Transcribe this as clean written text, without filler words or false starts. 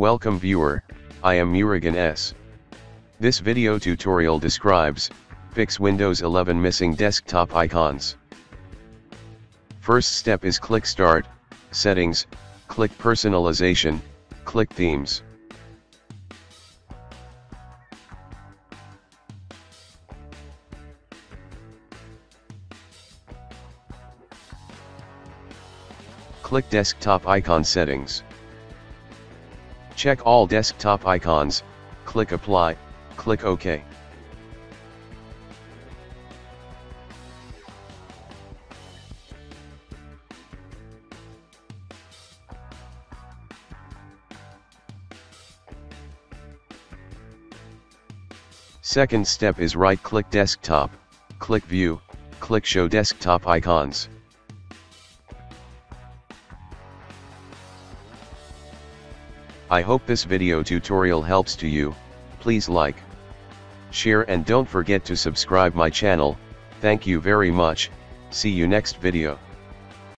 Welcome viewer, I am Murugan S. This video tutorial describes, fix Windows 11 missing desktop icons. First step is click Start, Settings, click Personalization, click Themes. Click Desktop Icon Settings. Check all desktop icons, click Apply, click OK. Second step is right-click Desktop, click View, click Show Desktop Icons. I hope this video tutorial helps to you. Please like, share and don't forget to subscribe my channel. Thank you very much. See you next video.